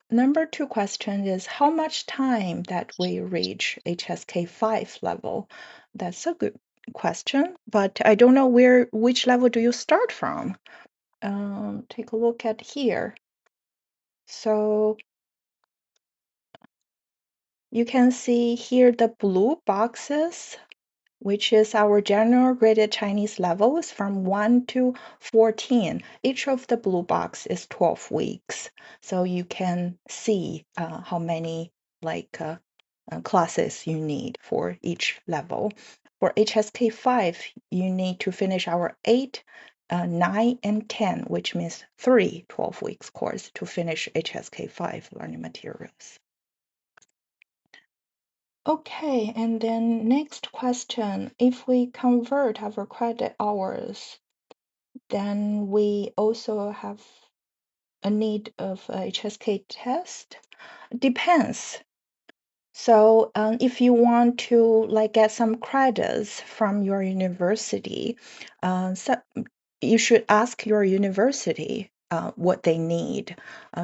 Number 2 question is how much time that we reach HSK 5 level? That's a good question, but I don't know which level do you start from? Take a look at here. So you can see here the blue boxes, which is our general graded Chinese levels from 1 to 14. Each of the blue box is 12 weeks. So you can see how many classes you need for each level. For HSK 5, you need to finish our 8, 9, and 10, which means 3 12 weeks course to finish HSK 5 learning materials. Okay, and then next question. If we convert our credit hours, then we also have a need of a HSK test? Depends. So if you want to get some credits from your university, so you should ask your university what they need.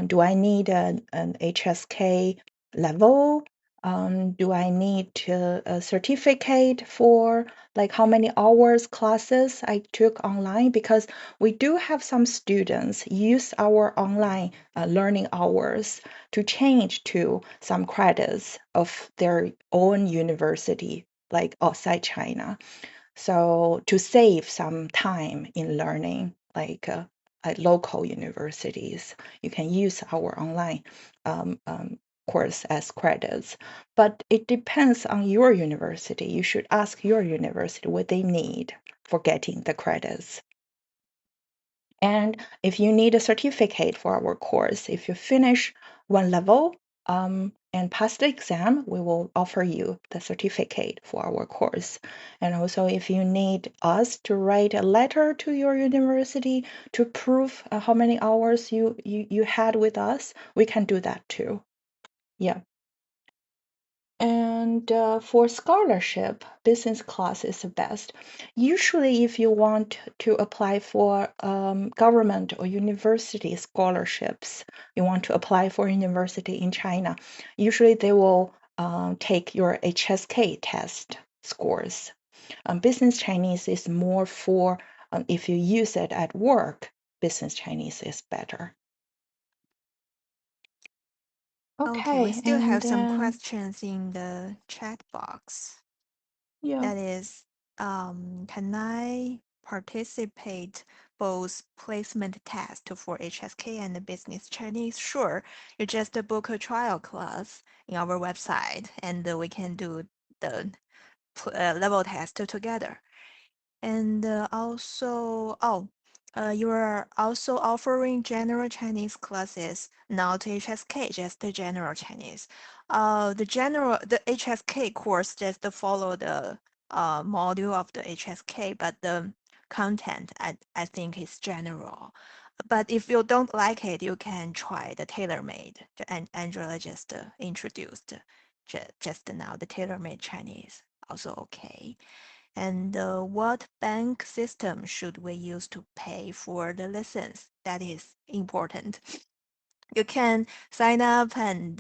Do I need an HSK level? Do I need a certificate for how many hours classes I took online? Because we do have some students use our online learning hours to change to some credits of their own university, like outside China. So to save some time in learning, at local universities, you can use our online course as credits. But it depends on your university. You should ask your university what they need for getting the credits. And if you need a certificate for our course, if you finish one level and pass the exam, we will offer you the certificate for our course. And also, if you need us to write a letter to your university to prove how many hours you had with us, we can do that too. Yeah. And for scholarship, business class is the best. Usually, if you want to apply for government or university scholarships, you want to apply for university in China, usually they will take your HSK test scores. Business Chinese is more for if you use it at work, business Chinese is better. Okay, we Okay, still and have some then questions in the chat box. yeah. That is, can I participate both placement test for HSK and the business Chinese? Sure, you just book a trial class in our website, and we can do the level test together. And you are also offering general Chinese classes, not HSK, just the general Chinese. The HSK course just follow the module of the HSK, but the content I think is general. But if you don't like it, you can try the tailor-made. And Angela just introduced just now the tailor-made Chinese, also okay. And what bank system should we use to pay for the lessons? That is important. You can sign up and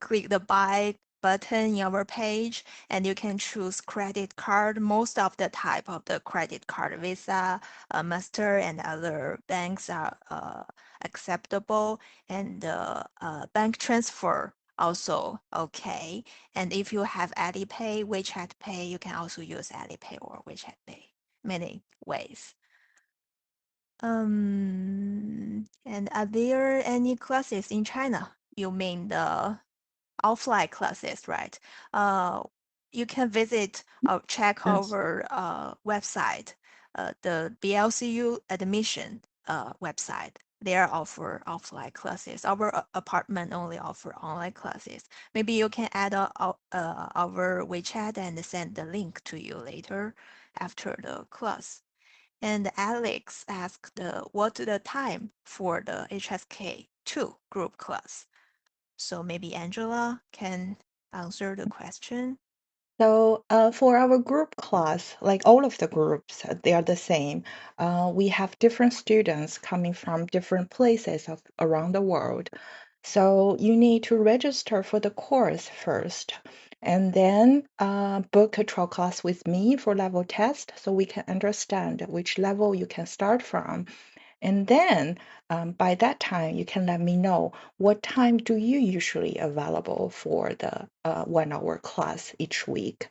click the buy button in our page, and you can choose credit card. Most of the type of the credit card, Visa, Master, and other banks are acceptable, and bank transfer also okay. And if you have Alipay, WeChat Pay, you can also use Alipay or WeChat Pay. Many ways. And are there any classes in China? You mean the offline classes, right? You can visit or check Yes. our website, the BLCU admission website. they offer offline classes. Our apartment only offer online classes. Maybe you can add our WeChat and send the link to you later after the class. And Alex asked what's the time for the HSK2 group class. So maybe Angela can answer the question. So for our group class, like all of the groups, they are the same. We have different students coming from different places around the world. So you need to register for the course first, and then book a trial class with me for level test so we can understand which level you can start from. And then by that time, you can let me know what time do you usually available for the 1 hour class each week.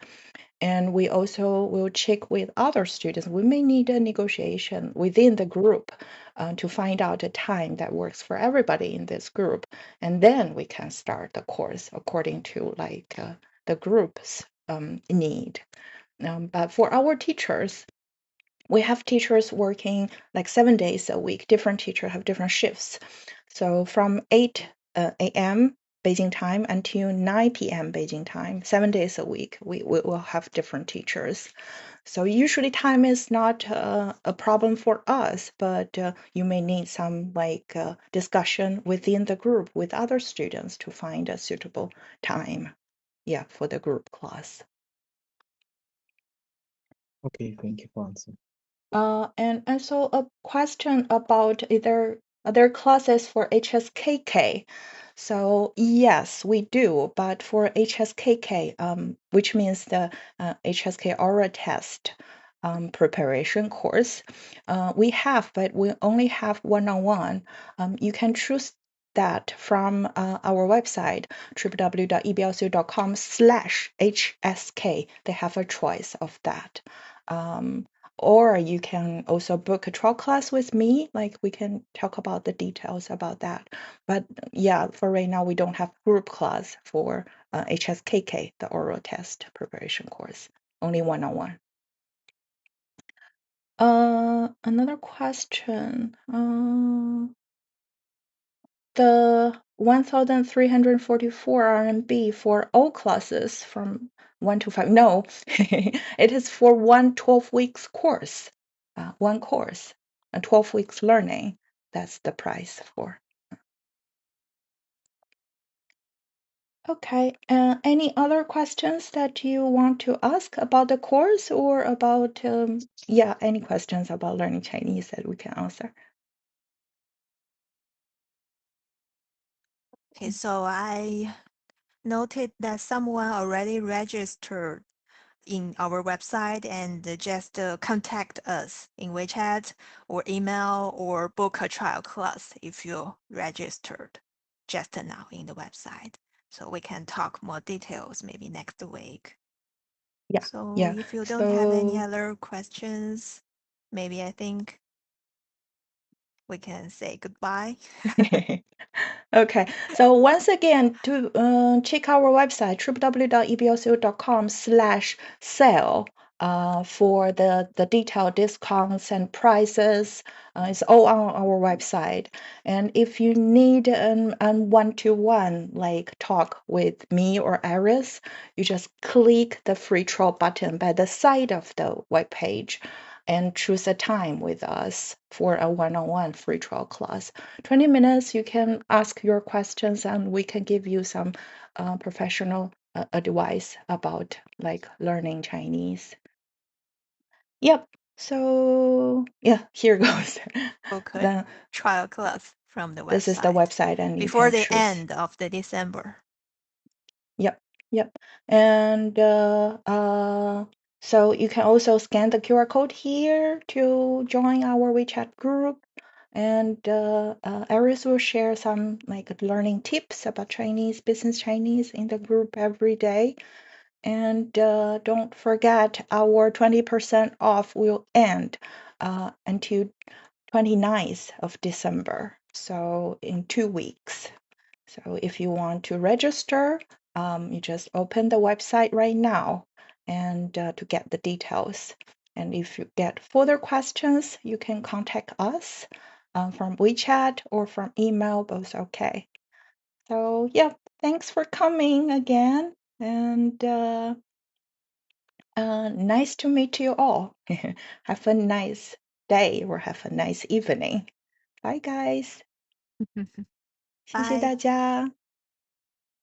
And we also will check with other students. We may need a negotiation within the group to find out a time that works for everybody in this group. And then we can start the course according to like the group's need. But for our teachers, we have teachers working like 7 days a week. Different teachers have different shifts. So from 8 a.m. Beijing time until 9 p.m. Beijing time, 7 days a week, we will have different teachers. So usually time is not a problem for us, but you may need some like discussion within the group with other students to find a suitable time, yeah, for the group class. Okay, thank you for answering. And also a question about either other classes for HSKK. So yes, we do, but for HSKK, which means the HSK oral test preparation course, we have, but we only have one-on-one. You can choose that from our website, www.eblcu.com/HSK. They have a choice of that. Or you can also book a trial class with me, like we can talk about the details about that. But yeah, for right now, we don't have group class for HSKK, the oral test preparation course, only one-on-one. Another question. The 1,344 RMB for all classes from 1 to 5. No, it is for one 12 weeks course, one course, a 12 weeks learning. That's the price for. Okay, any other questions that you want to ask about the course or about, any questions about learning Chinese that we can answer? Okay, so I noted that someone already registered in our website and just contact us in WeChat or email or book a trial class if you registered just now in the website. So we can talk more details maybe next week. Yeah, So yeah. if you don't have any So other questions, maybe I think we can say goodbye. Okay, so once again, to check our website, www.eblcu.com/sale for the detailed discounts and prices. It's all on our website. And if you need a one-to-one like talk with me or Iris, you just click the free trial button by the side of the web page and choose a time with us for a one-on-one free trial class. 20 minutes, you can ask your questions and we can give you some professional advice about like learning Chinese. Yep. So yeah, here goes. Book a Then trial class from the this is the website website and you before can the choose. end of the December. Yep, yep. And so you can also scan the QR code here to join our WeChat group. And Aris will share some like learning tips about Chinese, business Chinese in the group every day. And don't forget our 20% off will end until 29th of December. So in 2 weeks. So if you want to register, you just open the website right now and to get the details. And if you get further questions, you can contact us from WeChat or from email, both okay. So yeah, thanks for coming again, and nice to meet you all. Have a nice day or have a nice evening. Bye guys，谢谢 Bye 大家。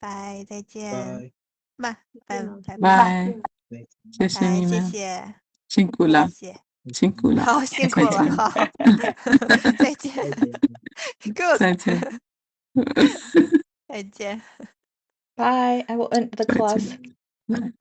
bye，再见。拜拜拜老师拜拜拜，拜。谢谢拜，谢你们，谢辛苦了，谢谢，辛苦了，好辛苦了，再见，好，再见再见。 ，Good，再见，再见。 Bye. I will end the 再 class. 见，拜。